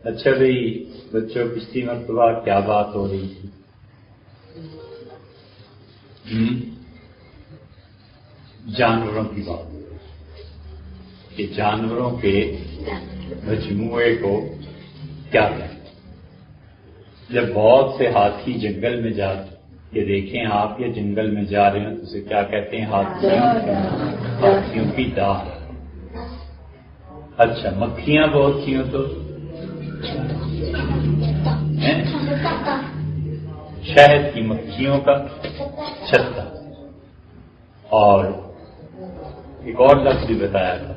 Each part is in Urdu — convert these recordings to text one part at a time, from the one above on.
اچھا بھائی بچوں، پچھلی مرتبہ کیا بات ہو رہی تھی؟ جانوروں کی بات ہو رہی تھی کہ جانوروں کے مجموعے کو کیا کہتے ہیں؟ جب بہت سے ہاتھی جنگل میں جا کے دیکھیں آپ، یا جنگل میں جا رہے ہیں تو اسے کیا کہتے ہیں؟ ہاتھیوں کی داڑھ۔ اچھا، مکھیاں بہت سی ہوں تو شہد کی مکھیوں کا چھتا، اور ایک اور لفظ بھی بتایا تھا،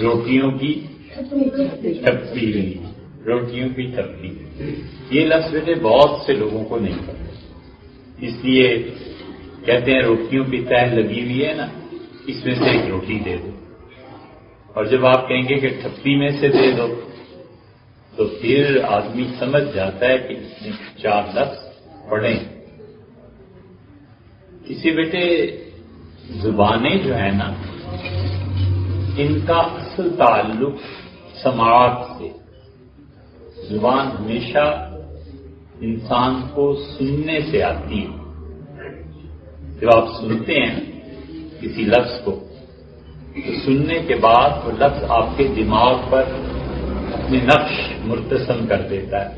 روٹیوں کی ٹھپی ہوئی، روٹیوں کی ٹھپی۔ یہ لفظ بیٹے بہت سے لوگوں کو نہیں پتا، اس لیے کہتے ہیں روٹیوں کی تہ لگی ہوئی ہے نا، اس میں سے ایک روٹی دے دو، اور جب آپ کہیں گے کہ ٹھپی میں سے دے دو تو پھر آدمی سمجھ جاتا ہے کہ اس نے 4 لفظ پڑھیں۔ اسی بیٹے زبانیں جو ہیں نا، ان کا اصل تعلق سماعت سے۔ زبان ہمیشہ انسان کو سننے سے آتی ہے۔ جب آپ سنتے ہیں کسی لفظ کو تو سننے کے بعد وہ لفظ آپ کے دماغ پر اپنے نقش مرتسم کر دیتا ہے،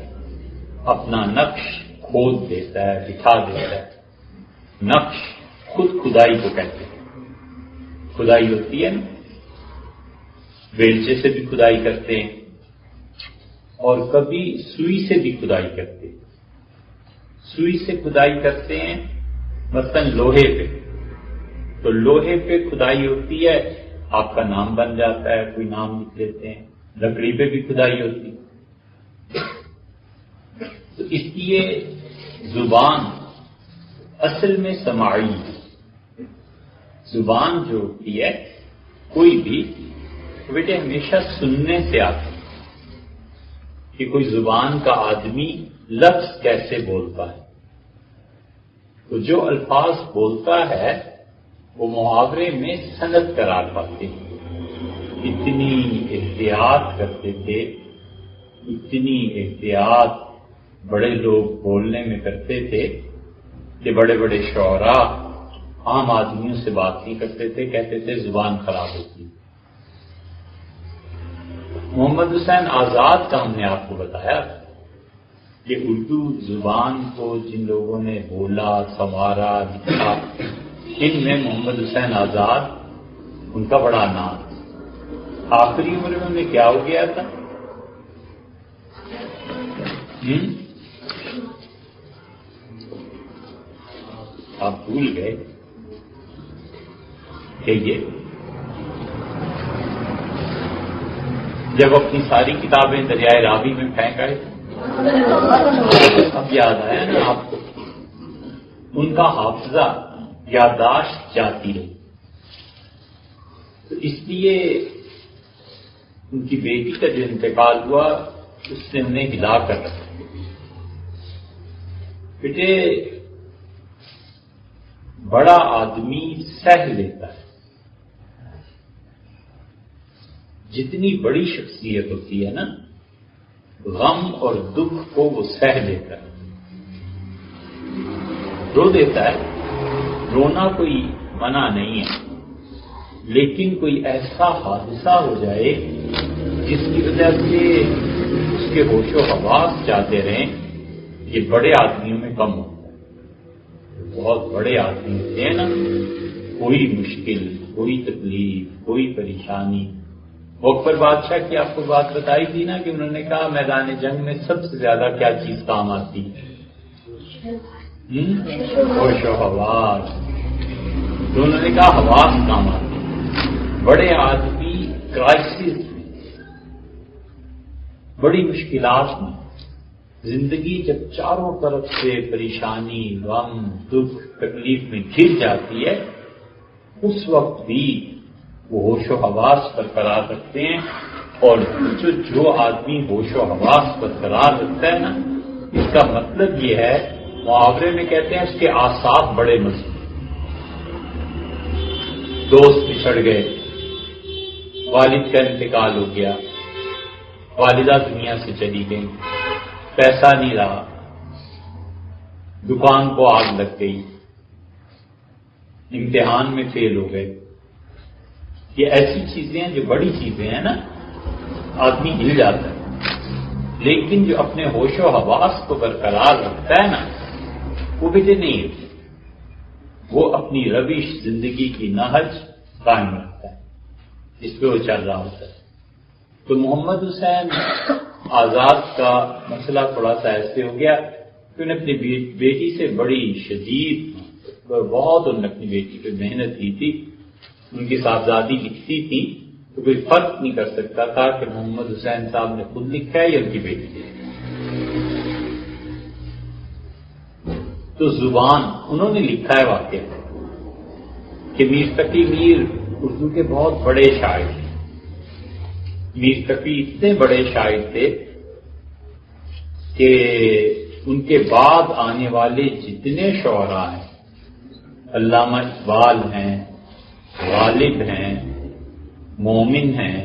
اپنا نقش کھود دیتا ہے، بٹھا دیتا ہے۔ نقش خود کھدائی کو کہتے ہیں۔ کھدائی ہوتی ہے نا، بیلچے سے بھی کھدائی کرتے ہیں اور کبھی سوئی سے بھی کھدائی کرتے ہیں۔ سوئی سے کھدائی کرتے ہیں مثلا لوہے پہ، تو لوہے پہ کھدائی ہوتی ہے، آپ کا نام بن جاتا ہے، کوئی نام لکھ لیتے ہیں۔ لکڑی پہ بھی کھدائی ہوتی ہے۔ تو اس لیے زبان اصل میں سماعی ہے۔ زبان جو ہوتی ہے کوئی بھی بیٹے ہمیشہ سننے سے آتی ہے کہ کوئی زبان کا آدمی لفظ کیسے بولتا ہے۔ تو جو الفاظ بولتا ہے وہ محاورے میں سند قرار پاتے ہیں۔ اتنی احتیاط کرتے تھے، اتنی احتیاط بڑے لوگ بولنے میں کرتے تھے کہ بڑے بڑے شعراء عام آدمیوں سے بات نہیں کرتے تھے، کہتے تھے زبان خراب ہوتی۔ محمد حسین آزاد کا ہم نے آپ کو بتایا کہ اردو زبان کو جن لوگوں نے بولا، سنوارا، لکھا، ان میں محمد حسین آزاد ان کا بڑا نام۔ آخری عمر میں انہیں کیا ہو گیا تھا؟ آپ بھول گئے کہ یہ جب اپنی ساری کتابیں دریائے راوی میں پھینک آئے، اب یاد آیا نا آپ کو؟ ان کا حافظہ، یادداشت جاتی رہی، تو اس لیے ان کی بیٹی کا جو انتقال ہوا اس نے انہیں ہلا کر رکھا۔ بیٹے بڑا آدمی سہ لیتا ہے، جتنی بڑی شخصیت ہوتی ہے نا، غم اور دکھ کو وہ سہ لیتا ہے، رو دیتا ہے۔ رونا کوئی منع نہیں ہے، لیکن کوئی ایسا حادثہ ہو جائے جس کی وجہ سے اس کے ہوش و حواس جاتے رہیں، یہ بڑے آدمیوں میں کم ہوتا ہے۔ بہت بڑے آدمی ہوتے ہیں نا، کوئی مشکل، کوئی تکلیف، کوئی پریشانی۔ اکبر بادشاہ کی آپ کو بات بتائی تھی نا کہ انہوں نے کہا میدان جنگ میں سب سے زیادہ کیا چیز کام آتی ہے؟ ہوش و حواس۔ تو انہوں نے کہا حواس کام آتی ہے۔ بڑے آدمی کرائسس میں، بڑی مشکلات میں، زندگی جب چاروں طرف سے پریشانی، غم، دکھ، تکلیف میں گھر جاتی ہے، اس وقت بھی وہ ہوش و حواس برقرار رکھتے ہیں۔ اور جو آدمی ہوش و حواس برقرار رکھتا ہے نا، اس کا مطلب یہ ہے، محاورے میں کہتے ہیں اس کے اعصاب بڑے مضبوط۔ دوست بچھڑ گئے، والد کا انتقال ہو گیا، والدہ دنیا سے چلی گئی، پیسہ نہیں رہا، دکان کو آگ لگ گئی، امتحان میں فیل ہو گئے. یہ ایسی چیزیں ہیں جو بڑی چیزیں ہیں نا، آدمی ہل جاتا ہے. لیکن جو اپنے ہوش و حواس کو برقرار رکھتا ہے نا، وہ بھی نہیں ہوتی. وہ اپنی روش زندگی کی نہج قائم رکھتا ہے جس پہ وہ چل رہا ہوتا ہے. تو محمد حسین آزاد کا مسئلہ تھوڑا سا ایسے ہو گیا کہ انہیں اپنی بیٹی سے بڑی شدید، بہت انہوں نے اپنی بیٹی پہ محنت کی تھی. ان کی صاحبزادی لکھتی تھی تو کوئی فرق نہیں کر سکتا تھا کہ محمد حسین صاحب نے خود لکھا ہے یا ان کی بیٹی نے. تو زبان انہوں نے لکھا ہے واقعہ کہ میر تقی میر اردو کے بہت بڑے شاعر تھے. میر تقی اتنے بڑے شاعر تھے کہ ان کے بعد آنے والے جتنے شعراء ہیں، علامہ اقبال ہیں، غالب ہیں، مومن ہیں،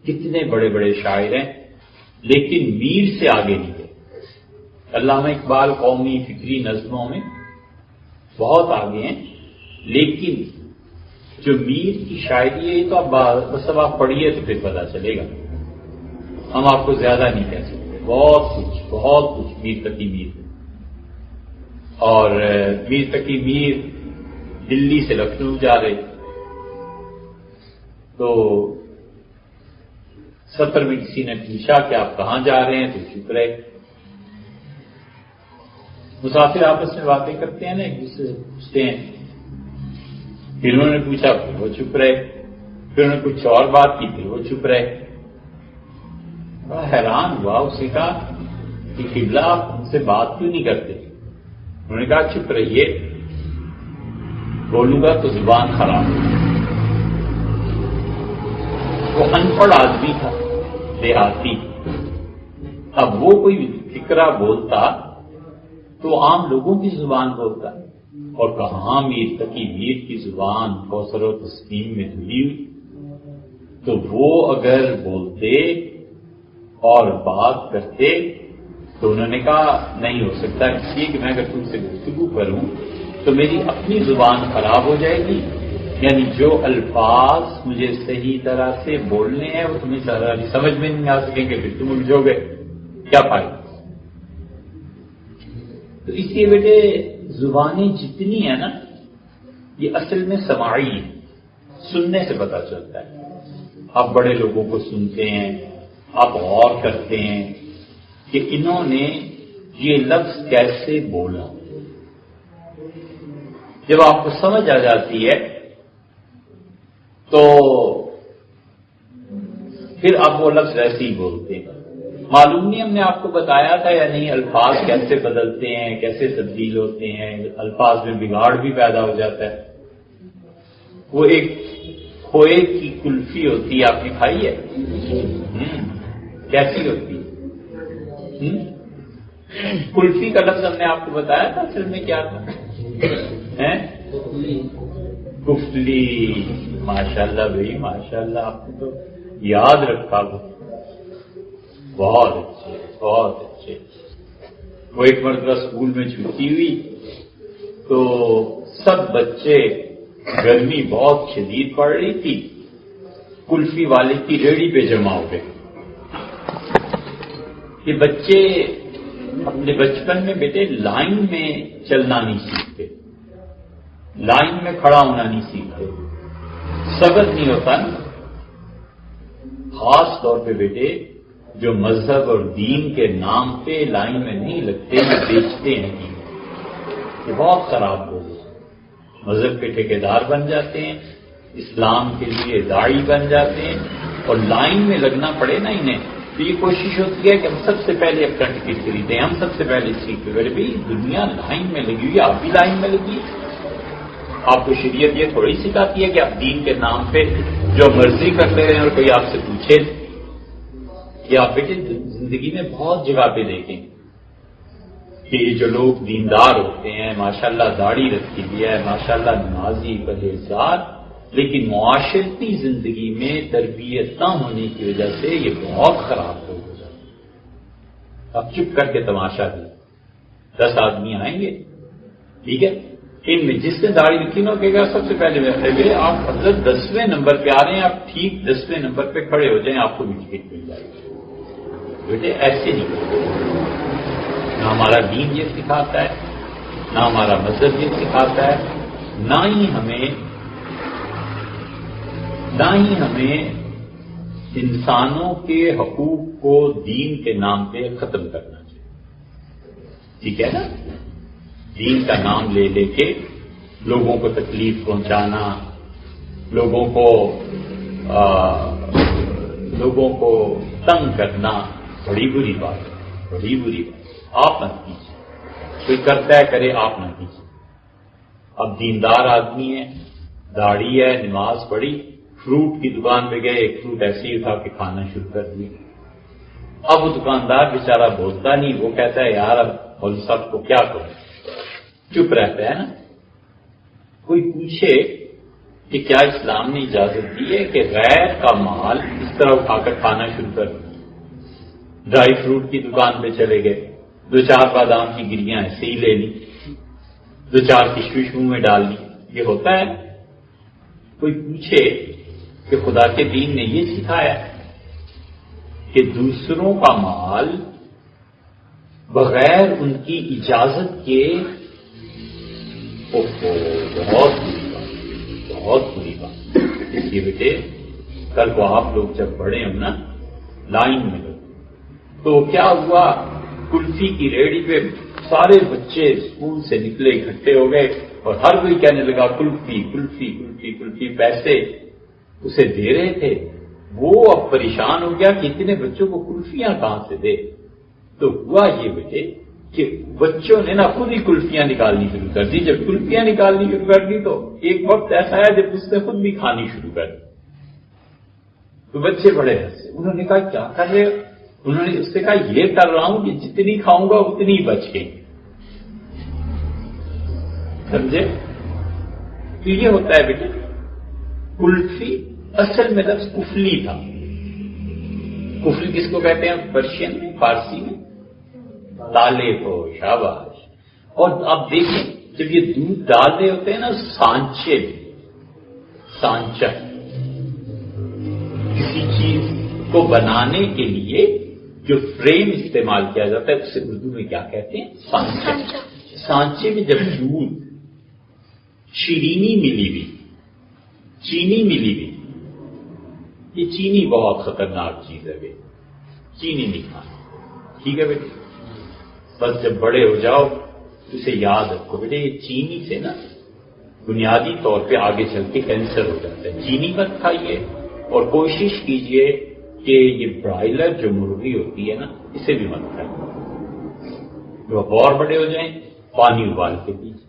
کتنے بڑے بڑے شاعر ہیں، لیکن میر سے آگے نہیں گئے. علامہ اقبال قومی فکری نظموں میں بہت آگے ہیں، لیکن جو میر کی شاعری ہے یہ تو اب آپ پڑھیے تو پھر پتہ چلے گا. ہم آپ کو زیادہ نہیں کہہ سکتے. بہت کچھ میر تقی میر. اور میر تقی میر دلی سے لکھنؤ جا رہے تو سفر میں کسی نے پوچھا کہ آپ کہاں جا رہے ہیں تو چپ رہے. مسافر آپس میں باتیں کرتے ہیں نا، ایک دوسرے سے پوچھتے ہیں. پھر انہوں نے پوچھا پھر وہ چپ رہے. پھر انہوں نے کچھ اور بات کی پھر وہ چپ رہے. بڑا حیران ہوا. اس نے کہا کہ قبلہ آپ ہم سے بات کیوں نہیں کرتے؟ انہوں نے کہا چپ رہیے، بولوں گا تو زبان خراب ہو. وہ ان پڑھ آدمی تھا، دیہاتی. اب وہ کوئی فکرہ بولتا تو عام لوگوں کی زبان بولتا، اور کہاں میر تقی میر کی زبان کوثر و تسلیم میں دھلی ہوئی. تو وہ اگر بولتے اور بات کرتے تو انہوں نے کہا نہیں ہو سکتا، اس لیے کہ میں اگر تم سے گفتگو کروں تو میری اپنی زبان خراب ہو جائے گی. یعنی جو الفاظ مجھے صحیح طرح سے بولنے ہیں وہ تمہیں سمجھ میں نہیں آ سکیں گے، پھر تم الجھو گے، کیا فائدہ. تو اس لیے بیٹے زبانیں جتنی ہیں نا یہ اصل میں سماعی ہے، سننے سے پتہ چلتا ہے. آپ بڑے لوگوں کو سنتے ہیں، آپ غور کرتے ہیں کہ انہوں نے یہ لفظ کیسے بولا. جب آپ کو سمجھ آ جاتی ہے تو پھر آپ وہ لفظ ویسے ہی بولتے ہیں. معلوم نہیں ہم نے آپ کو بتایا تھا یا نہیں الفاظ کیسے بدلتے ہیں، کیسے تبدیل ہوتے ہیں، الفاظ میں بگاڑ بھی پیدا ہو جاتا ہے. وہ ایک کھوئے کی کلفی ہوتی ہے، آپ نے کھائی ہے؟ کیسی ہوتی ہے؟ کلفی کا لفظ ہم نے آپ کو بتایا تھا اصل میں کیا تھا؟ کفلی. ماشاءاللہ بھائی ماشاءاللہ، آپ نے تو یاد رکھا. وہ بہت اچھے بہت اچھے. وہ ایک مرتبہ اسکول میں چھٹی ہوئی تو سب بچے، گرمی بہت شدید پڑ رہی تھی، کلفی والے کی ریڑھی پہ جمع ہو گئے. یہ بچے اپنے بچپن میں بیٹے لائن میں چلنا نہیں سیکھتے، لائن میں کھڑا ہونا نہیں سیکھتے، صبر نہیں ہوتا نا. خاص طور پہ بیٹے جو مذہب اور دین کے نام پہ لائن میں نہیں لگتے، وہ بیچتے ہیں. یہ بہت خراب لوگ ہیں. مذہب کے ٹھیکیدار بن جاتے ہیں، اسلام کے لیے داعی بن جاتے ہیں، اور لائن میں لگنا پڑے نا انہیں تو یہ کوشش ہوتی ہے کہ ہم سب سے پہلے اپنا ٹکٹ خریدیں، ہم سب سے پہلے سیکھیں. میرے بھائی دنیا لائن میں لگی ہوئی، آپ بھی لائن میں لگی. آپ کو شریعت یہ تھوڑی سکھاتی ہے کہ آپ دین کے نام پہ جو مرضی کرتے رہیں اور کوئی آپ سے پوچھے. کہ آپ بیٹے زندگی میں بہت جگہ پہ دیکھیں کہ یہ جو لوگ دیندار ہوتے ہیں، ماشاءاللہ داڑھی رکھی ہوئی ہے، ماشاءاللہ نمازی پرہیزگار، لیکن معاشرتی زندگی میں تربیت نہ ہونے کی وجہ سے یہ بہت خراب ہو گیا. اب چپ کر کے تماشا دیا. 10 آدمی آئیں گے، ٹھیک ہے، ان میں جس نے داڑھی رکھی نہ کہے گا سب سے پہلے بیٹھے آپ حضرت 10ویں نمبر پہ آ رہے ہیں، آپ ٹھیک 10ویں نمبر پہ کھڑے ہو جائیں، آپ کو بھی ٹکٹ مل جائے گی. بیٹے ایسے نہیں کرتے. نہ ہمارا دین یہ سکھاتا ہے، نہ ہمارا مذہب یہ سکھاتا ہے، نہ ہی ہمیں انسانوں کے حقوق کو دین کے نام پہ ختم کرنا چاہیے. ٹھیک ہے نا؟ دین کا نام لے لے کے لوگوں کو تکلیف پہنچانا، لوگوں کو تنگ کرنا بڑی بری بات ہے، بڑی بری بات. آپ نہ کیجیے، کوئی کرتا ہے کرے، آپ نہ کیجیے. اب دیندار آدمی ہے، داڑھی ہے، نماز پڑھی، فروٹ کی دکان پہ گئے، ایک فروٹ ایسے ہی اٹھا کے کھانا شروع کر دیا. اب وہ دکاندار بیچارہ بولتا نہیں، وہ کہتا ہے یار اب مولوی صاحب کو کیا کروں، چپ رہتا ہے نا. کوئی پوچھے کہ کیا اسلام نے اجازت دی ہے کہ غیر کا مال اس طرح اٹھا کر کھانا شروع کر دیا؟ ڈرائی فروٹ کی دکان پہ چلے گئے، 2-4 بادام کی گریاں ایسے ہی لے لی، 2-4 کشمش منہ میں ڈال لی. یہ ہوتا ہے؟ کوئی پوچھے کہ خدا کے دین نے یہ سکھایا کہ دوسروں کا مال بغیر ان کی اجازت کے، بہت بری بات، بہت بری بات. اس لیے بیٹے کل کو آپ لوگ جب بڑے ہوں نا، لائن میں لو، تو کیا ہوا، کلفی کی ریڑھی پہ سارے بچے اسکول سے نکلے اکٹھے ہو گئے اور ہر کوئی کہنے لگا کلفی کلفی کلفی کلفی. پیسے اسے دے رہے تھے، وہ اب پریشان ہو گیا کہ اتنے بچوں کو کلفیاں کہاں سے دے. تو ہوا یہ بیٹے کہ بچوں نے نا خود ہی کلفیاں نکالنی شروع کر دی. جب کلفیاں نکالنی شروع کر دی تو ایک وقت ایسا ہے جب اس نے خود بھی کھانی شروع کر دی. تو بچے بڑے ہنسے. انہوں نے کہا کیا کر رہے؟ انہوں نے اس سے کہا یہ کر رہا ہوں کہ جتنی کھاؤں گا اتنی ہی بچ گئی. سمجھے؟ تو یہ ہوتا ہے بیٹے. کلفی اصل میں لفظ کفلی تھا. کفلی کس کو کہتے ہیں پرشین میں، فارسی میں؟ تالے کو. شاباش. اور آپ دیکھیں جب یہ دودھ ڈال رہے ہوتے ہیں نا سانچے میں، سانچا کسی چیز کو بنانے کے لیے جو فریم استعمال کیا جاتا ہے اسے اردو میں کیا کہتے ہیں؟ سانچا. سانچے میں جب دودھ، شیرینی ملی ہوئی، چینی ملی ہوئی، یہ چینی بہت خطرناک چیز ہے بیٹے، چینی نہیں کھانا. ٹھیک ہے بیٹے؟ بس جب بڑے ہو جاؤ اسے یاد رکھو بیٹے، یہ چینی سے نا بنیادی طور پہ آگے چل کے کینسر ہو جاتا ہے. چینی مت کھائیے اور کوشش کیجئے کہ یہ برائلر جو مرغی ہوتی ہے نا اسے بھی مت کھائیے. جو آپ اور بڑے ہو جائیں پانی ابال کے پیجیے.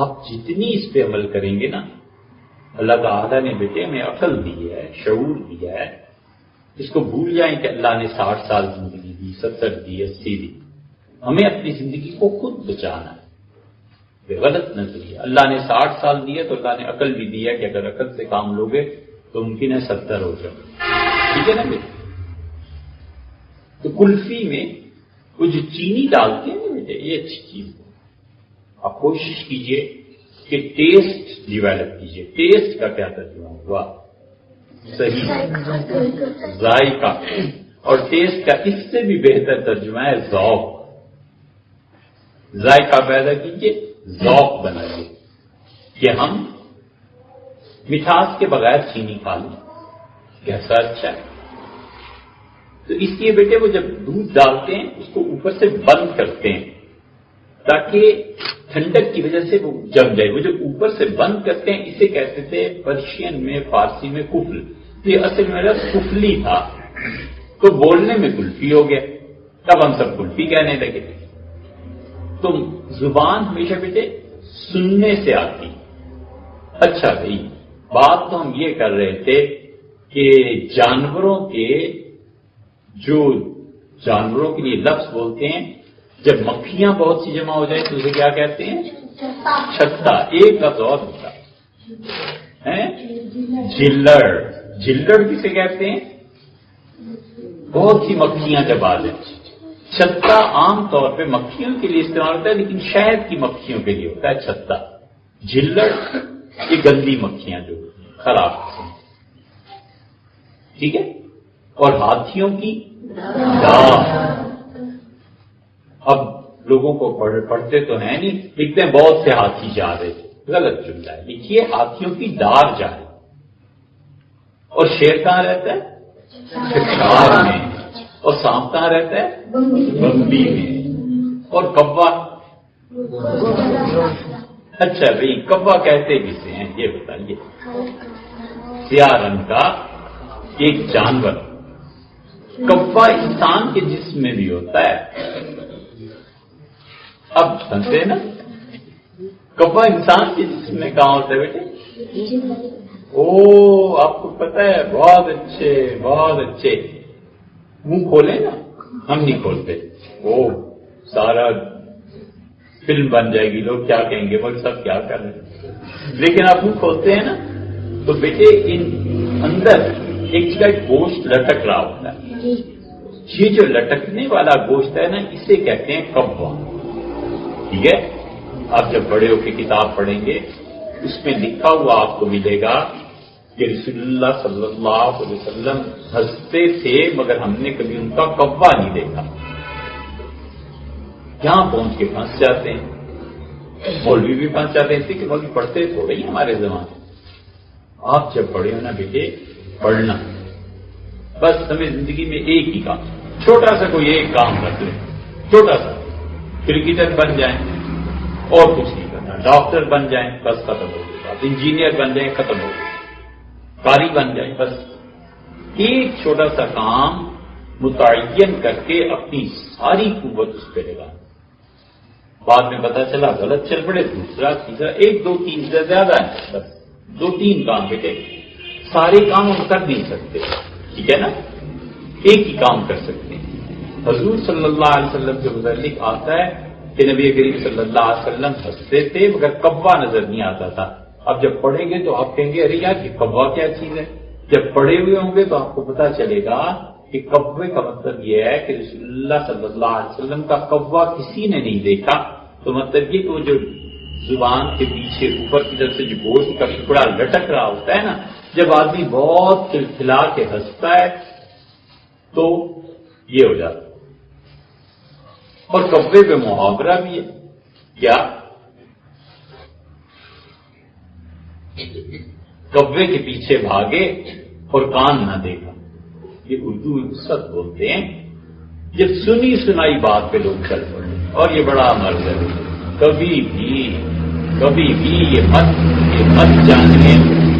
آپ جتنی اس پہ عمل کریں گے نا، اللہ تعالیٰ نے بیٹے ہمیں عقل دی ہے، شعور دیا ہے. اس کو بھول جائیں کہ اللہ نے 60 سال زندگی دی، 70 دی، 80 دی. ہمیں اپنی زندگی کو خود بچانا ہے. بے غلط نظریہ. اللہ نے 60 سال دیے تو اللہ نے عقل بھی دی ہے کہ اگر عقل سے کام لوگے تو ممکن ہے 70 ہو جائے. ٹھیک ہے نا بیٹے؟ تو کلفی میں وہ جو چینی ڈالتے ہیں نا بیٹے، یہ اچھی چیز ہے. آپ کوشش کیجئے کہ ٹیسٹ ڈیولپ کیجئے. ٹیسٹ کا کیا ترجمہ ہوا؟ صحیح ذائقہ. اور ٹیسٹ کا اس سے بھی بہتر ترجمہ ہے ذوق. ذائقہ پیدا کیجئے، ذوق بنائیے کہ ہم مٹھاس کے بغیر چینی کھا لیں. کیسا اچھا ہے. تو اس لیے بیٹے وہ جب دودھ ڈالتے ہیں اس کو اوپر سے بند کرتے ہیں تاکہ ٹھنڈک کی وجہ سے وہ جم جائے. وہ جب اوپر سے بند کرتے ہیں اسے کہتے تھے پرشین میں، فارسی میں کفل. یہ اصل میں کفلی تھا تو بولنے میں کلفی ہو گیا. تب ہم سب کلفی کہنے لگے. تو زبان ہمیشہ بیٹے سننے سے آتی. اچھا بھائی بات تو ہم یہ کر رہے تھے کہ جانوروں کے لیے لفظ بولتے ہیں جب مکھیاں بہت سی جمع ہو جائیں تو اسے کیا کہتے ہیں؟ چھتا. ایک لفظ اور ہوتا جلڑ. جلڑ کسے کہتے ہیں؟ بہت سی مکھیاں جب آ جائیں. چھتا عام طور پہ مکھیوں کے لیے استعمال ہوتا ہے، لیکن شہد کی مکھیوں کے لیے ہوتا ہے چھتا. جلڑ یہ گندی مکھیاں جو خراب قسم. ٹھیک ہے. اور ہاتھیوں کی داغ. اب لوگوں کو پڑھتے تو ہیں نہیں، لکھتے ہیں بہت سے ہاتھی جا رہے تھے. غلط جملہ ہے. لکھیے ہاتھیوں کی دار جا رہے. اور شیر کہاں رہتا ہے؟ شکار میں. اور سانپ کہاں رہتا ہے؟ بمبی میں. اور کوا؟ اچھا بھائی کوا کہتے کسے ہیں یہ بتائیے؟ سیاہ رنگ کا ایک جانور. کوا انسان کے جسم میں بھی ہوتا ہے. اب سمجھتے ہیں نا؟ کوا انسان کے جسم میں کہاں ہوتا ہے بیٹے؟ او آپ کو پتا ہے؟ بہت اچھے بہت اچھے. منہ کھولیں نا، ہم نہیں کھولتے. او سارا فلم بن جائے گی، لوگ کیا کہیں گے، وہ سب کیا کر رہے ہیں. لیکن آپ منہ کھولتے ہیں نا تو بیٹے ان اندر ایک جگہ گوشت لٹک رہا ہوتا ہے. یہ جو لٹکنے والا گوشت ہے نا اسے کہتے ہیں کوا. ٹھیک ہے. آپ جب بڑے ہو کے کتاب پڑھیں گے اس میں لکھا ہوا آپ کو ملے گا کہ رسول اللہ صلی اللہ علیہ وسلم ہنستے تھے مگر ہم نے کبھی ان کا کوا نہیں دیکھا. یہاں پہنچ کے پھنس جاتے ہیں. مولوی بھی پھنس جاتے ہیں، کہ مولوی پڑھتے تھوڑے ہی ہمارے زمانے. آپ جب پڑھے ہو نا بیٹے پڑھنا، بس ہمیں زندگی میں ایک ہی کام، چھوٹا سا کوئی ایک کام رکھ لیں. چھوٹا سا کرکٹر بن جائیں اور کچھ نہیں کرنا. ڈاکٹر بن جائیں بس ختم ہو گئی بات. انجینئر بن جائیں ختم ہو گئی. قاری بن جائیں. بس ایک چھوٹا سا کام متعین کر کے اپنی ساری قوت اس پہ لگا. بعد میں پتا چلا غلط چل پڑے، دوسرا تیسرا، ایک دو تین سے زیادہ ہے. بس دو تین کام بیٹے، سارے کام ہم کر نہیں سکتے. ٹھیک ہے نا؟ ایک ہی کام کر سکتے ہیں. حضور صلی اللہ علیہ وسلم کے متعلق آتا ہے کہ نبی کریم صلی اللہ علیہ وسلم ہنستے تھے مگر کوا نظر نہیں آتا تھا. اب جب پڑھیں گے تو آپ کہیں گے ارے یار یہ کوا کیا چیز ہے. جب پڑھے ہوئے ہوں گے تو آپ کو پتا چلے گا کہ کوے کا مطلب یہ ہے کہ رسول اللہ صلی اللہ علیہ وسلم کا کوا کسی نے نہیں دیکھا. تو مطلب یہ کہ وہ جو زبان کے پیچھے اوپر کی طرف سے جو گوشت کا ٹکڑا لٹک رہا ہوتا ہے نا، جب آدمی بہت کھلکھلا کے ہنستا ہے تو یہ ہو جاتا ہے. اور کوے پہ محاورہ بھی ہے. کیا؟ کوے کے پیچھے بھاگے اور کان نہ دیکھا. یہ اردو میں وسعت بولتے ہیں جب سنی سنائی بات پہ لوگ چل پڑے. اور یہ بڑا مرض ہے. کبھی بھی یہ مت جانیں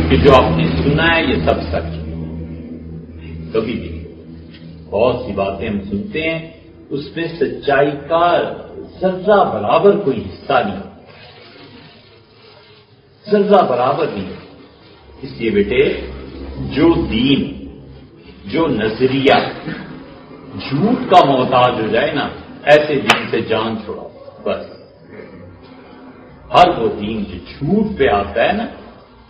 کہ جو آپ نے سنا ہے یہ سب سچ. کبھی بھی بہت سی باتیں ہم سنتے ہیں اس میں سچائی کا ذرہ برابر کوئی حصہ نہیں، ذرہ برابر نہیں. اس لیے بیٹے جو دین، جو نظریہ جھوٹ کا محتاج ہو جائے نا، ایسے دین سے جان چھوڑاؤ. بس ہر وہ دین جو جھوٹ پہ آتا ہے نا،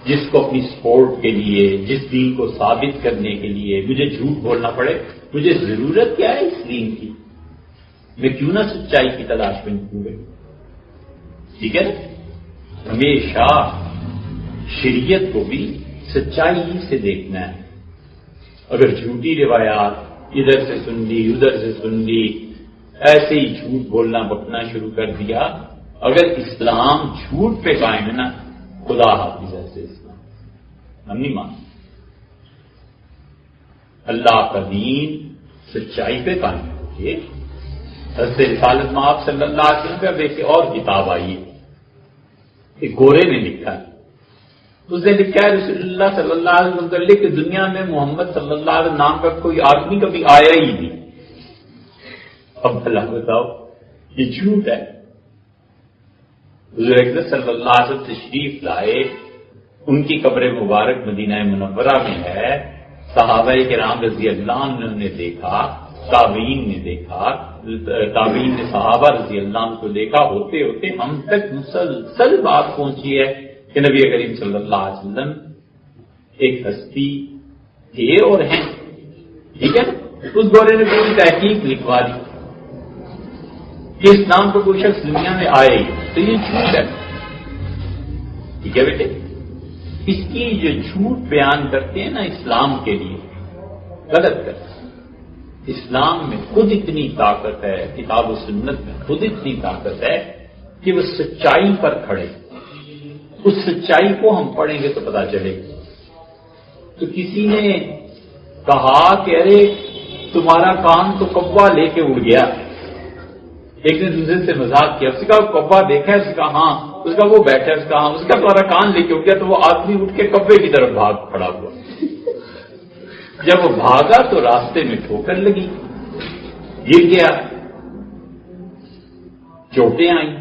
جس کو اپنی سپورٹ کے لیے، جس دین کو ثابت کرنے کے لیے مجھے جھوٹ بولنا پڑے، مجھے ضرورت کیا ہے اس دین کی؟ میں کیوں نہ سچائی کی تلاش میں نکلوں گا. ٹھیک ہے. ہمیشہ شریعت کو بھی سچائی ہی سے دیکھنا ہے. اگر جھوٹی روایات ادھر سے سن لی ادھر سے سن لی، ایسے ہی جھوٹ بولنا بکنا شروع کر دیا، اگر اسلام جھوٹ پہ قائم ہے نا، خدا حافظ ایسے اسلام ہم نہیں مانتے. اللہ کا دین سچائی پہ قائم ہے. حضرت رسالت مآب صلی اللہ علیہ وسلم کا ایک اور کتاب آئی ہے، ایک گورے نے لکھا ہے. اس نے لکھا ہے رسول اللہ صلی اللہ علیہ وسلم کہ دنیا میں محمد صلی اللہ علیہ وسلم نام کا کوئی آدمی کبھی آیا ہی نہیں. اب اللہ بتاؤ یہ جھوٹ ہے. حضور اکرم صلی اللہ علیہ وسلم تشریف لائے، ان کی قبر مبارک مدینہ منورہ میں ہے. صحابہ کرام رضی اللہ عنہ نے دیکھا، تابعین نے دیکھا، تابعین نے صحابہ رضی اللہ عنہ کو دیکھا. ہوتے ہوتے ہم تک مسلسل بات پہنچی ہے کہ نبی کریم صلی اللہ علیہ وسلم ایک ہستی تھے اور ہیں، ٹھیک ہے نا؟ اس گورے نے پوری تحقیق لکھوا دی کہ اسلام کو کوئی شخص دنیا میں آئے گی تو یہ جھوٹ ہے، ٹھیک ہے بیٹے؟ اس کی جو جھوٹ بیان کرتے ہیں نا اسلام کے لیے، غلط کرتے ہیں۔ اسلام میں خود اتنی طاقت ہے، کتاب و سنت میں خود اتنی طاقت ہے کہ وہ سچائی پر کھڑے، اس سچائی کو ہم پڑھیں گے تو پتا چلے گا۔ تو کسی نے کہا کہ ارے تمہارا کان تو کوا لے کے اڑ گیا، ایک نے دوسرے سے مذاق کیا، اس کا کوا دیکھا ہے، اس کا ہاں، اس کا وہ بیٹھا ہے، اس کا ہاں، اس کا تمہارا کان لے کے اڑ گیا، تو وہ آدمی اٹھ کے کبے کی طرف بھاگ کھڑا ہوا۔ جب وہ بھاگا تو راستے میں ٹھوکر لگی، گر گیا، چوٹیں آئیں،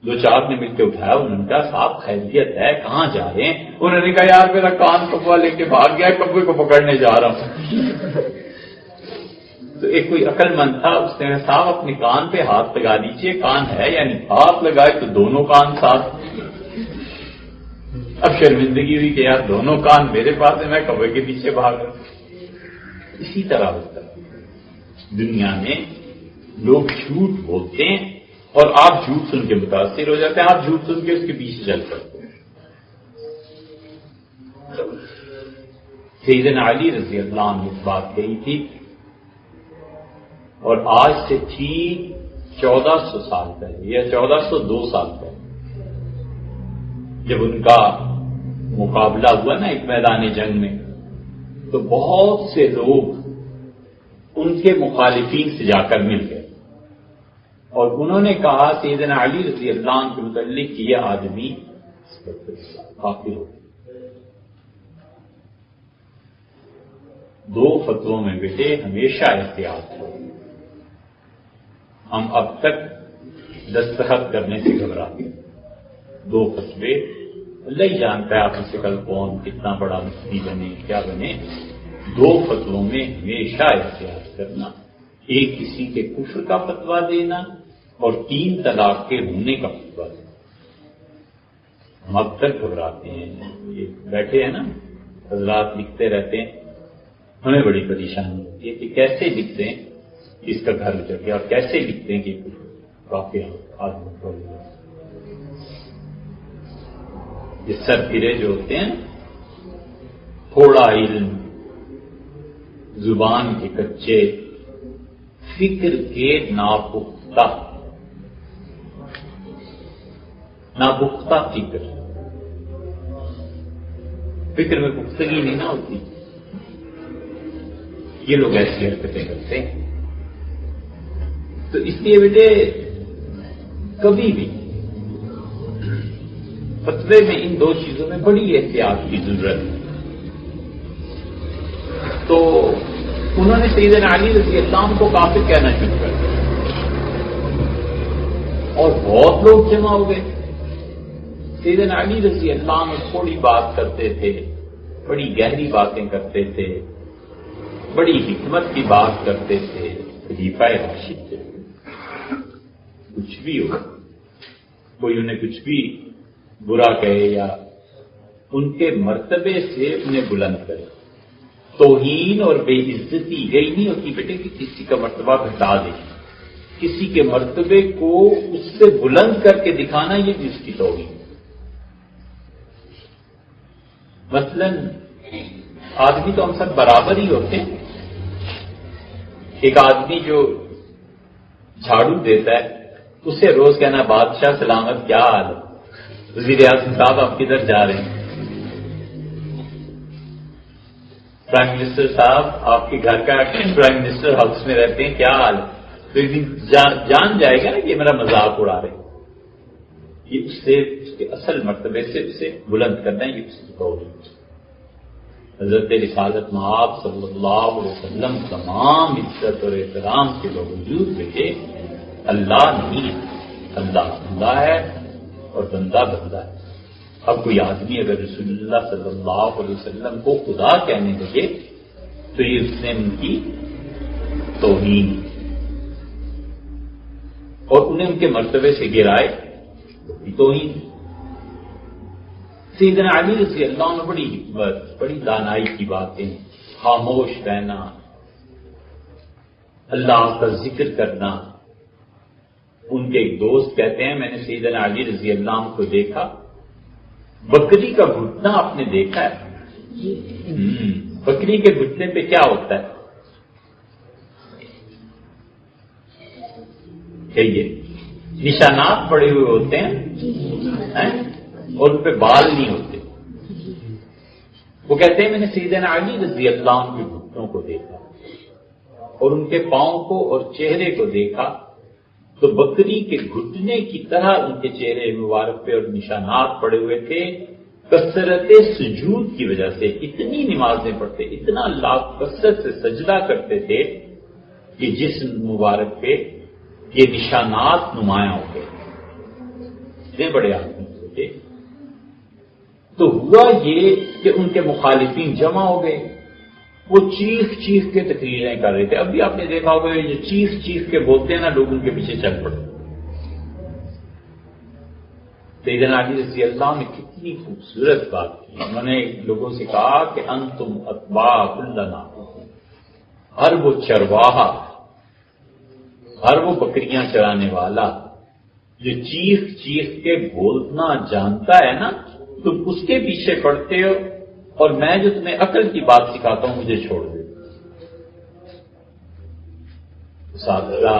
دو چار نے مل کے اٹھایا، انہوں نے کہا صاحب خیریت ہے، کہاں جا رہے ہیں؟ انہوں نے کہا یار میرا کان کبا لے کے بھاگ گیا، کبے کو پکڑنے جا رہا ہوں۔ تو ایک کوئی عقل مند تھا، اس نے کہا صاحب اپنے کان پہ ہاتھ لگا دیجیے، کان ہے یعنی ہاتھ لگائے تو دونوں کان ساتھ۔ اب شرمندگی ہوئی کہ یار دونوں کان میرے پاس ہے، میں کبے کے پیچھے بھاگ رہا ہوں۔ اسی طرح ہوتا ہے دنیا میں، لوگ جھوٹ بولتے ہیں اور آپ جھوٹ سن کے متاثر ہو جاتے ہیں، آپ جھوٹ سن کے اس کے پیچھے چل پڑتے ہیں۔ سیدنا علی رضی اللہ عنہ نے بات کہی تھی، اور آج سے ٹھیک 1400 سال پہلے یا 1402 سال پہلے جب ان کا مقابلہ ہوا نا ایک میدان جنگ میں، تو بہت سے لوگ ان کے مخالفین سے جا کر مل گئے اور انہوں نے کہا سیدنا علی رضی اللہ عنہ کے متعلق کہ یہ آدمی کافر ہو۔ دو فتووں میں بیٹے ہمیشہ احتیاط ہو۔ ہم اب تک دستخط کرنے سے گھبراتے ہیں، دو فتوے اللہ ہی جانتا ہے آپ سے کل کون کتنا بڑا مفتی بنے کیا بنے۔ دو فتووں میں ہمیشہ احتیاط کرنا، ایک کسی کے کفر کا فتویٰ دینا اور 3 طلاق کے ہونے کا فتویٰ دینا۔ ہم اب تک گھبراتے ہیں، یہ بیٹھے ہیں نا حضرات لکھتے رہتے ہیں، ہمیں بڑی پریشانی ہوتی ہے کہ کیسے لکھتے ہیں اس کا گھر اجڑ گیا اور کیسے لکھتے ہیں کہ واقعہ آدمی کو یہ سر پھرے جو ہوتے ہیں، تھوڑا علم، زبان کے کچے، فکر کے ناپختہ فکر میں پختگی نہیں نہ ہوتی، یہ لوگ ایسی حرکتیں کرتے ہیں۔ تو اس لیے بیٹے کبھی بھی فتوے میں ان دو چیزوں میں بڑی احتیاط کی ضرورت ہے۔ تو انہوں نے سیدنا علی رضی اللہ عنہ کو کافر کہنا شروع کر دیا اور بہت لوگ جمع ہو گئے۔ سیدنا علی رضی اللہ عنہ تھوڑی بات کرتے تھے، بڑی گہری باتیں کرتے تھے، بڑی حکمت کی بات کرتے تھے، خلیفہ راشد تھے۔ کچھ بھی ہو، کوئی انہیں کچھ بھی برا کہے یا ان کے مرتبے سے انہیں بلند کرے، توہین اور بے عزتی یہی نہیں ہوتی بیٹے کہ کسی کا مرتبہ گھٹا دے، کسی کے مرتبے کو اس سے بلند کر کے دکھانا یہ بھی اس کی توہین۔ مثلا آدمی تو ہم سب برابر ہی ہوتے ہیں، ایک آدمی جو جھاڑو دیتا ہے اسے روز کہنا بادشاہ سلامت کیا حال ہے، وزیر اعظم صاحب آپ کدھر جا رہے ہیں، پرائم منسٹر صاحب آپ کے گھر کا پرائم منسٹر ہاؤس میں رہتے ہیں کیا حال ہے، تو ایک دن جان جائے گا نا کہ میرا مذاق اڑا رہے۔ یہ اس سے اس کے اصل مرتبے سے اسے بلند کرنا ہے، یہ اس کی توہین۔ حضرت رسالت مآب صلی اللہ علیہ وسلم تمام عزت اور احترام کے باوجود بیٹے اللہ نہیں ہے، اللہ بندہ ہے اور بندہ بندہ ہے۔ اب کوئی آدمی اگر رسول اللہ صلی اللہ علیہ وسلم کو خدا کہنے لگے تو یہ اس نے ان کی توہین اور انہیں ان کے مرتبے سے گرائے توہین۔ سیدنا علی رضی اللہ عنہ بڑی حکمت، بڑی دانائی کی باتیں، خاموش رہنا، اللہ کا ذکر کرنا. ان کے ایک دوست کہتے ہیں میں نے سیدنا علی رضی اللہ عنہ کو دیکھا، بکری کا گھٹنا آپ نے دیکھا ہے؟ بکری کے گھٹنے پہ کیا ہوتا ہے؟ کہیے، نشانات پڑے ہوئے ہوتے ہیں اور ان پہ بال نہیں ہوتے. وہ کہتے ہیں میں نے سیدنا علی رضی اللہ عنہ کے گھٹنوں کو دیکھا اور ان کے پاؤں کو اور چہرے کو دیکھا تو بکری کے گھٹنے کی طرح ان کے چہرے مبارک پہ اور نشانات پڑے ہوئے تھے. کثرت سجود کی وجہ سے اتنی نمازیں پڑھتے، اتنا اللہ کثرت سے سجدہ کرتے تھے کہ جسم مبارک پہ یہ نشانات نمایاں ہو گئے. اتنے بڑے آدمی تھے. تو ہوا یہ کہ ان کے مخالفین جمع ہو گئے، وہ چیخ چیخ کے تقریریں کر رہے تھے. اب بھی آپ نے دیکھا ہوگا جو چیخ چیخ کے بولتے ہیں نا، لوگ ان کے پیچھے چل پڑے. سیدنا علی رضی اللہ نے کتنی خوبصورت بات کی. انہوں نے لوگوں سے کہا کہ انتم اتباع کلنا، ہر وہ چرواہا، ہر وہ بکریاں چرانے والا جو چیخ چیخ کے بولنا جانتا ہے نا، تم اس کے پیچھے پڑتے ہو اور میں جو تمہیں عقل کی بات سکھاتا ہوں مجھے چھوڑ دو. اساتذہ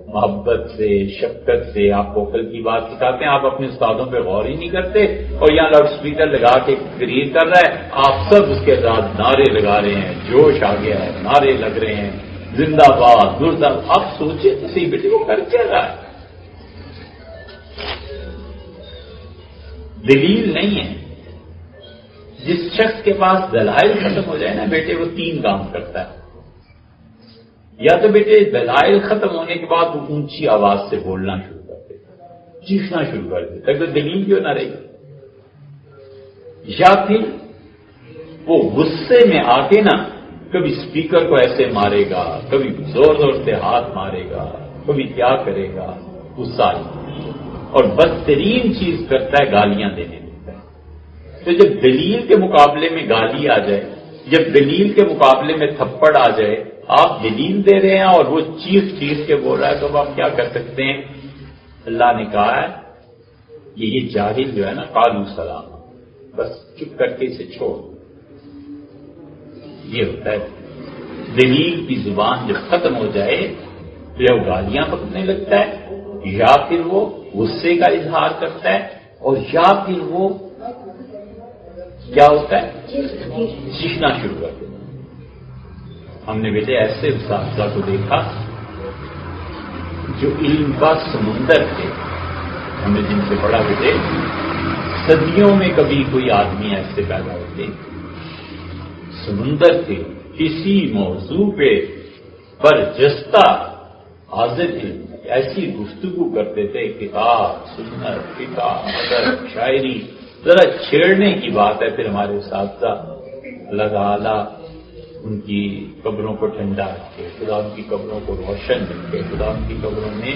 محبت سے، شفقت سے آپ کو عقل کی بات سکھاتے ہیں، آپ اپنے استادوں پہ غور ہی نہیں کرتے، اور یہاں لاؤڈ اسپیکر لگا کے تقریر کر رہا ہے، آپ سب اس کے ساتھ نعرے لگا رہے ہیں، جوش آ گیا ہے، نعرے لگ رہے ہیں، زندہ باد مردہ. آپ سوچیں تو صحیح بیٹے وہ کر کیا رہا ہے؟ دلیل نہیں ہے. جس شخص کے پاس دلائل ختم ہو جائے نا بیٹے، وہ تین کام کرتا ہے. یا تو بیٹے دلائل ختم ہونے کے بعد وہ اونچی آواز سے بولنا شروع کر دیتا، چیخنا شروع کر دیتا اگر دلیل کیوں نہ رہی. یا پھر وہ غصے میں آ کے نا کبھی اسپیکر کو ایسے مارے گا، کبھی زور زور سے ہاتھ مارے گا، کبھی کیا کرے گا، غصہ. اور بدترین چیز کرتا ہے گالیاں دینے دیتا ہے. تو جب دلیل کے مقابلے میں گالی آ جائے، جب دلیل کے مقابلے میں تھپڑ آ جائے، آپ دلیل دے رہے ہیں اور وہ چیخ چیخ کے بول رہا ہے، تو آپ کیا کر سکتے ہیں؟ اللہ نے کہا ہے یہ جاہل جو ہے نا، قالوا سلام، بس چپ کر کے اسے چھوڑ. یہ ہوتا ہے دلیل کی زبان جب ختم ہو جائے تو یا وہ گالیاں پکنے لگتا ہے، یا پھر وہ غصے کا اظہار کرتا ہے، اور یا پھر وہ کیا ہوتا ہے چیخنا شروع کر دیتا ہے. ہم نے بیٹے ایسے اساتذہ کو دیکھا جو علم کا سمندر تھے. ہم نے جن سے پڑھا بیٹے صدیوں میں کبھی کوئی آدمی ایسے پیدا ہوتے، سمندر تھے، کسی موضوع پہ برجستہ حاضر تھے، ایسی گفتگو کرتے تھے، کتاب، سنت، فقہ، ادب، شاعری. ذرا چھیڑنے کی بات ہے پھر ہمارے اساتذہ اللہ تعالیٰ ان کی قبروں کو ٹھنڈا رکھے، خدا ان کی قبروں کو روشن رکھے، خدا ان کی قبروں میں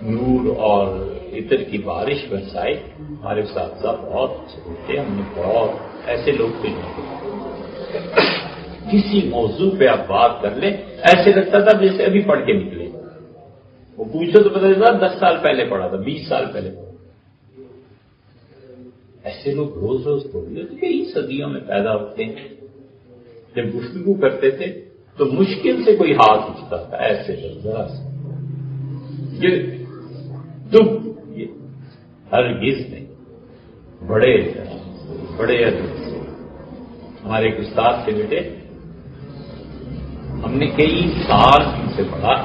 نور اور عطر کی بارش برسائے. ہمارے اساتذہ بہت اچھے ہوتے، ہم نے بہت ایسے لوگ تھے کسی موضوع پہ آپ بات کر لیں ایسے لگتا تھا جیسے ابھی پڑھ کے نکلے. وہ پوچھو تو پتہ چلتا 10 سال پہلے پڑھا تھا، 20 سال پہلے پڑھا. ایسے لوگ روز روز تھوڑی ہوتے، کئی صدیوں میں پیدا ہوتے ہیں. جب گفتگو کرتے تھے تو مشکل سے کوئی ہاتھ اٹھتا تھا، ایسے ذرا سے یہ ہرگز نہیں. بڑے ادب سے ہمارے ایک استاد کے بیٹے، ہم نے کئی سال ان سے پڑھا.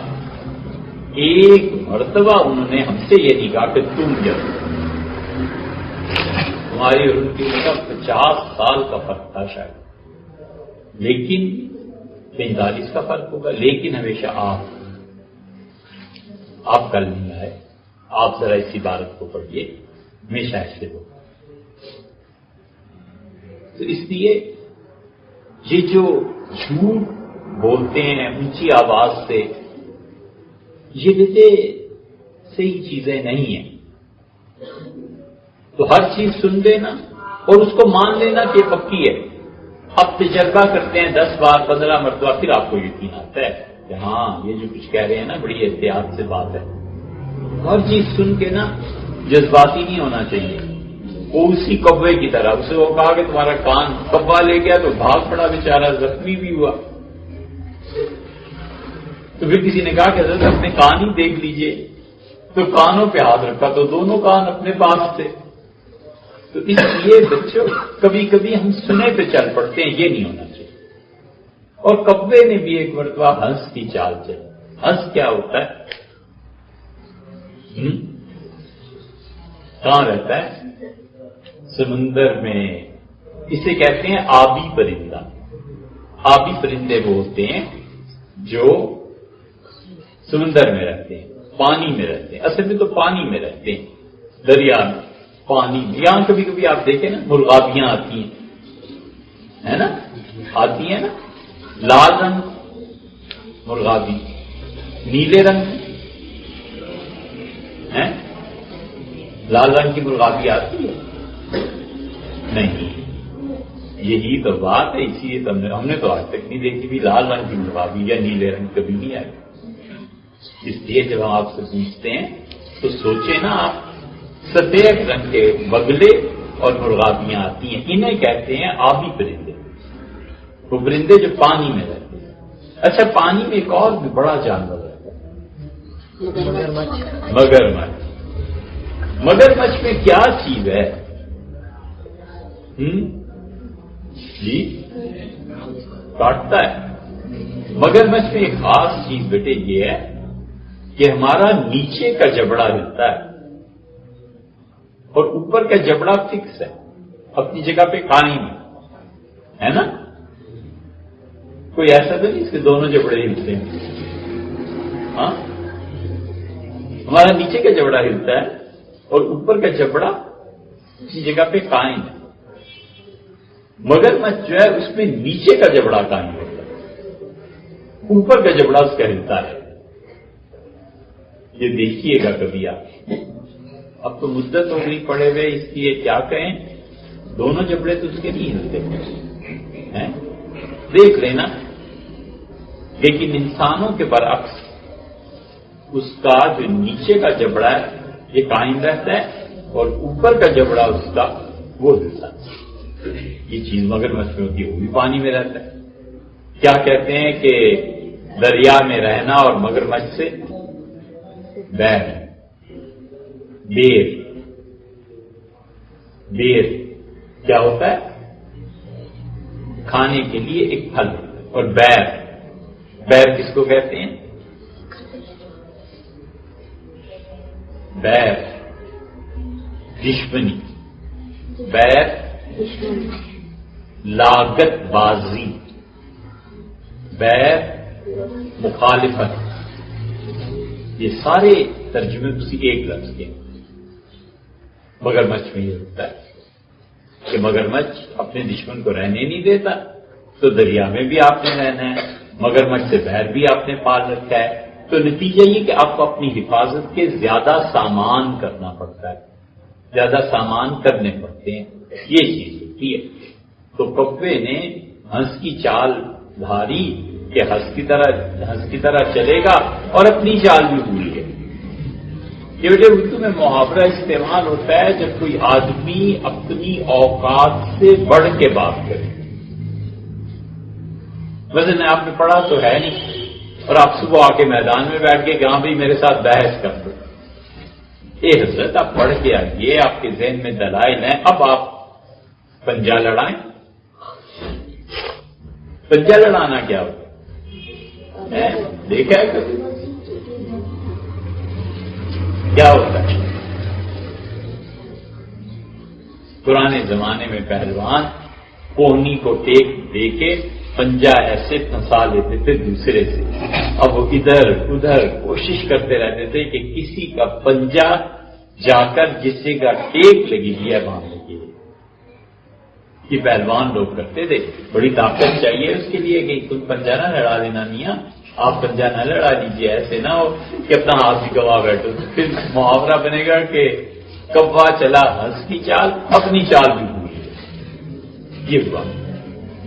ایک مرتبہ انہوں نے ہم سے یہ نہیں کہا کہ تم جب، تمہاری اور ان کی عمر 50 سال کا فرق تھا شاید، لیکن 45 کا فرق ہوگا، لیکن ہمیشہ آپ کل نہیں آئے، آپ ذرا اس عبارت کو پڑھیے، ہمیشہ ایسے ہو. تو اس لیے یہ جو جھوٹ بولتے ہیں اونچی آواز سے، یہ بیٹے صحیح چیزیں نہیں ہیں. تو ہر چیز سن لینا اور اس کو مان لینا کہ یہ پکی ہے. اب تجربہ کرتے ہیں 10 بار 15 مرتبہ، پھر آپ کو یقین آتا ہے کہ ہاں یہ جو کچھ کہہ رہے ہیں نا بڑی احتیاط سے بات ہے. اور چیز سن کے نا جذباتی نہیں ہونا چاہیے. وہ اسی کبے کی طرح، اسے وہ کہا کہ تمہارا کان کبا لے گیا تو بھاگ پڑا بیچارہ، زخمی بھی ہوا. تو پھر کسی نے کہا کہ حضرت اپنے کان ہی دیکھ لیجئے، تو کانوں پہ ہاتھ رکھا تو دونوں کان اپنے پاس تھے. تو اس لیے بچوں کبھی کبھی ہم سنے پہ چل پڑتے ہیں، یہ نہیں ہونا چاہیے. اور کبے نے بھی ایک مرتبہ ہنس کی چال چلی. ہنس کیا ہوتا ہے؟ کہاں رہتا ہے؟ سمندر میں. اسے کہتے ہیں آبی پرندہ. آبی پرندے وہ ہوتے ہیں جو سمندر میں رہتے ہیں، پانی میں رہتے ہیں. اصل میں تو پانی میں رہتے ہیں، دریا میں، پانی میں. یہاں کبھی کبھی آپ دیکھیں نا مرغابیاں آتی ہیں، ہے نا، آتی ہیں نا، لال رنگ مرغابی، نیلے رنگ ہے. لال رنگ کی مرغابی آتی ہے؟ نہیں. یہی تو بات ہے. اسی لیے ہم نے تو آج تک نہیں دیکھی بھی لال رنگ کی مرغابی یا نیلے رنگ کبھی نہیں آئی. اس لیے جب ہم آپ سے پوچھتے ہیں تو سوچیں نا آپ، سفید رنگ کے بگلے اور مرغابیاں آتی ہیں، انہیں کہتے ہیں آبی پرندے. وہ پرندے جو پانی میں رہتے ہیں. اچھا، پانی میں ایک اور بھی بڑا جانور رہتا ہے، مگرمچھ. مگرمچھ میں کیا چیز ہے؟ جی، کاٹتا ہے. مگرمچھ میں ایک خاص چیز بیٹے یہ ہے کہ ہمارا نیچے کا جبڑا ہلتا ہے اور اوپر کا جبڑا فکس ہے، اپنی جگہ پہ قائم ہے نا. کوئی ایسا تو نہیں اس کے دونوں جبڑے ہلتے ہیں. ہاں، ہمارا نیچے کا جبڑا ہلتا ہے اور اوپر کا جبڑا اسی جگہ پہ قائم ہے. مگرمچھ جو ہے اس میں نیچے کا جبڑا قائم ہوتا ہے، اوپر کا جبڑا اس کا ہلتا ہے. یہ دیکھیے گا کبھی آپ. اب تو مدت ہو گئی پڑے ہوئے، اس لیے کیا کہیں، دونوں جبڑے تو اس کے نہیں ہلتے ہیں، دیکھ لینا. لیکن انسانوں کے برعکس اس کا جو نیچے کا جبڑا ہے یہ قائم رہتا ہے اور اوپر کا جبڑا اس کا وہ ہلتا ہے. یہ چیز مگرمچھ میں ہوتی ہے، وہ بھی پانی میں رہتا ہے. کیا کہتے ہیں کہ دریا میں رہنا اور مگرمچھ سے بیر. بیر کیا ہوتا ہے؟ کھانے کے لیے ایک پھل. اور بیر کس کو کہتے ہیں؟ بیر دشمنی. بیر لاگت بازی. بیر مخالفت. یہ سارے ترجمے اسی ایک لفظ کے. مگرمچھ میں یہ ہوتا ہے کہ مگرمچھ اپنے دشمن کو رہنے نہیں دیتا، تو دریا میں بھی آپ نے رہنا ہے، مگرمچھ سے بیر بھی آپ نے پال رکھا ہے. تو نتیجہ یہ کہ آپ کو اپنی حفاظت کے زیادہ سامان کرنا پڑتا ہے، زیادہ سامان کرنے پڑتے ہیں. یہ چیز ہوتی ہے. تو کبے نے ہنس کی چال دھاری کہ ہنس کی طرح چلے گا اور اپنی چال بھی بھول گئے. یہ وجہ اردو میں محاورہ استعمال ہوتا ہے جب کوئی آدمی اپنی اوقات سے بڑھ کے بات کرے. ویسے نے آپ نے پڑھا تو ہے نہیں، اور آپ صبح آ کے میدان میں بیٹھ کے کہ ہاں بھائی میرے ساتھ بحث کر دو. اے حضرت آپ پڑھ کے آئیے، آپ کے ذہن میں دلائل ہیں، اب آپ پنجہ لڑائیں. پنجہ لڑانا کیا ہوتا ہے؟ دیکھا ہے کبھی کیا ہوتا ہے؟ پرانے زمانے میں پہلوان کوہنی کو ٹیک دے کے پنجہ ایسے پھنسا لیتے تھے دوسرے سے. اب وہ ادھر ادھر کوشش کرتے رہتے تھے کہ کسی کا پنجہ جا کر جسے کا ٹیک لگی ہے باندھنے کے لیے. یہ پہلوان لوگ کرتے تھے. بڑی طاقت چاہیے اس کے لیے کہ تم پنجہ نہ لڑا لینا میاں، آپ پنجہ نہ لڑا لیجیے، ایسے نہ ہو کہ اپنا ہاتھ بھی گوا بیٹھو. پھر محاورہ بنے گا کہ کبا چلا ہنس کی چال، اپنی چال بھی بھول گئی. یہ ہوا.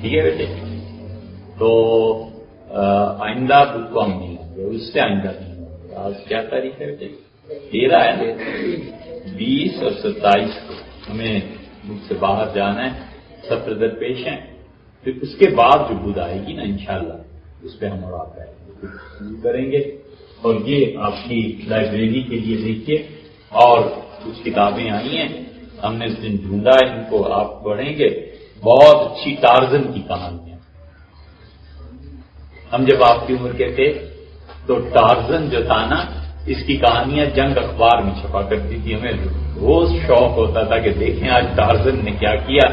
ٹھیک ہے بیٹے؟ تو آئندہ بدھ کو ہم نہیں لیں گے، اس سے آئندہ نہیں ہوگا. آج کیا تاریخ ہے بیٹے؟ 13 ہے نا. 20 اور 27 کو ہمیں ملک سے باہر جانا ہے، سفر درپیش ہیں. پھر اس کے بعد جو بدھ آئے گی نا انشاءاللہ اس پہ ہم اور آپ کریں گے. اور یہ آپ کی لائبریری کے لیے دیکھیے، اور کچھ کتابیں آئی ہیں ہم نے اس دن ڈھونڈا ہے، ان کو آپ پڑھیں گے. بہت اچھی ٹارزن کی کہانیاں. ہم جب آپ کی عمر کے تھے تو ٹارزن جو تھا نا، اس کی کہانیاں جنگ اخبار میں چھپا کرتی تھی. ہمیں روز شوق ہوتا تھا کہ دیکھیں آج ٹارزن نے کیا کیا،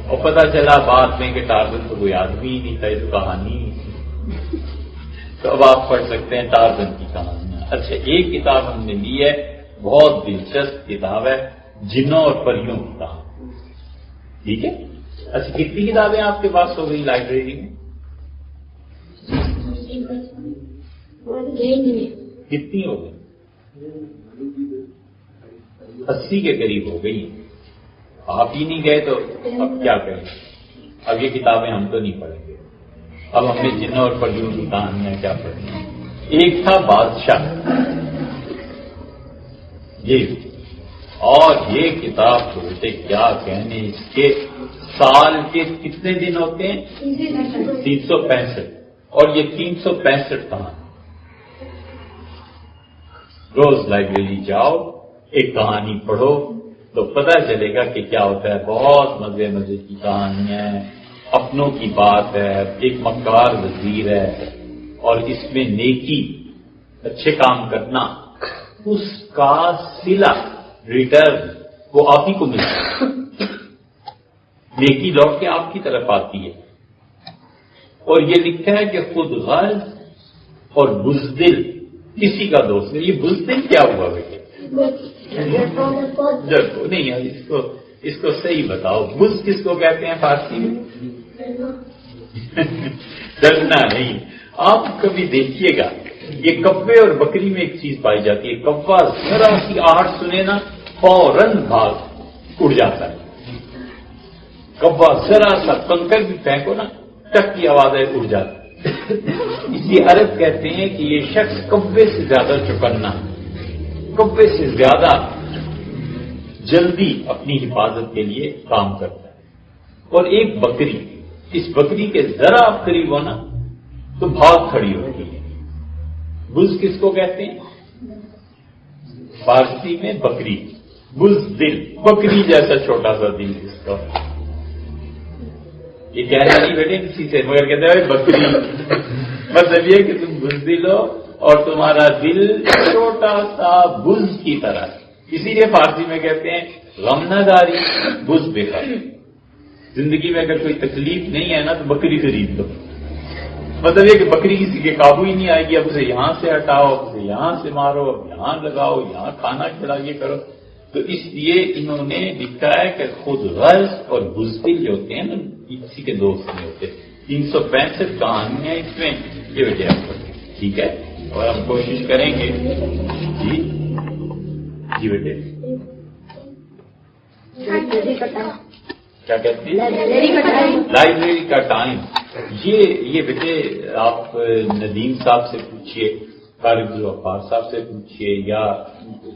اور پتہ چلا بعد میں کہ ٹارزن تو کوئی آدمی ہی نہیں تھا، یہ تو کہانی ہی تھی. تو اب آپ پڑھ سکتے ہیں ٹارزن کی کہانیاں. اچھا، ایک کتاب ہم نے لی ہے، بہت دلچسپ کتاب ہے، جنوں اور پریوں کی کہانی. ٹھیک ہے؟ اچھا، کتنی کتابیں آپ کے پاس ہو گئی لائبریری میں؟ کتنی ہو گئی؟ 80 کے قریب ہو گئی. آپ ہی نہیں گئے تو اب کیا کریں؟ اب یہ کتابیں ہم تو نہیں پڑھیں گے. اب ہم نے جنوں اور پریوں کی کہانیاں کیا پڑھیں؟ ایک تھا بادشاہ، یہ اور یہ کتاب تو بیٹے کیا کہنے، اس کے سال کے کتنے دن ہوتے ہیں؟ 365. اور یہ 365 کہانی. روز لائبریری جاؤ، ایک کہانی پڑھو تو پتہ چلے گا کہ کیا ہوتا ہے. بہت مزے مزے کی کہانیاں ہیں، اپنوں کی بات ہے. ایک مکار وزیر ہے اور اس میں نیکی، اچھے کام کرنا، اس کا صلہ ریٹرن وہ آپ ہی کو ملتا ہے. نیکی لوٹ کے آپ کی طرف آتی ہے. اور یہ لکھا ہے کہ خود غرض اور بزدل کسی کا دوست نہیں. یہ بزدل کیا ہوا بیٹے؟ نہیں یار، اس کو صحیح بتاؤ. بز کس کو کہتے ہیں فارسی میں؟ ڈرنا نہیں. آپ کبھی دیکھیے گا، یہ کبے اور بکری میں ایک چیز پائی جاتی ہے. کبا ذرا سی آہٹ سنے نا فوراً بھاگ اڑ جاتا ہے. کبا ذرا سا کنکر بھی پھینکو نا، ٹک کی آواز ہے اڑ جاتی. اس لیے عرب کہتے ہیں کہ یہ شخص کبے سے زیادہ چوکنا، کبے سے زیادہ جلدی اپنی حفاظت کے لیے کام کرتا ہے. اور ایک بکری، اس بکری کے ذرا آپ قریب ہو نا تو بھاگ کھڑی ہوتی ہے. بز کس کو کہتے ہیں فارسی میں؟ بکری. بز دل، بکری جیسا چھوٹا سا دل جس کا. یہ کہنا نہیں بیٹے کسی سے، مگر کہتے ہیں بکری. مطلب یہ کہ تم بزدل ہو اور تمہارا دل چھوٹا سا بز کی طرح. اسی لیے فارسی میں کہتے ہیں غم نہ داری بز بے خبر. زندگی میں اگر کوئی تکلیف نہیں ہے نا تو بکری خرید لو. مطلب یہ کہ بکری کسی کے قابو ہی نہیں آئے گی. اب اسے یہاں سے ہٹاؤ، اسے یہاں سے مارو، اب یہاں لگاؤ، یہاں کھانا کھلاؤ، یہ کرو. تو اس لیے انہوں نے لکھا ہے کہ خود غرض اور بزدل جو ہوتے ہیں نا کسی کے دوست نہیں ہوتے. 365 کہانیاں اس میں، یہ وجہ ہے. ٹھیک ہے؟ اور ہم کوشش کریں گے. جی جی بیٹے کیا کہتے ہیں؟ لائبریری کا ٹائم. یہ بیٹے آپ ندیم صاحب سے پوچھئے، طارق ذوالفقار صاحب سے پوچھئے، یا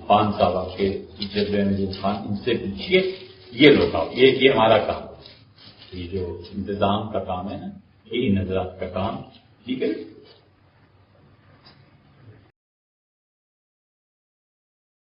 خان صاحب آپ کے ٹیچر خان، ان سے پوچھئے. یہ لوگ آؤ، یہ ہمارا کام، یہ جو انتظام کا کام ہے نا، یہ ان حضرات کا کام. ٹھیک ہے.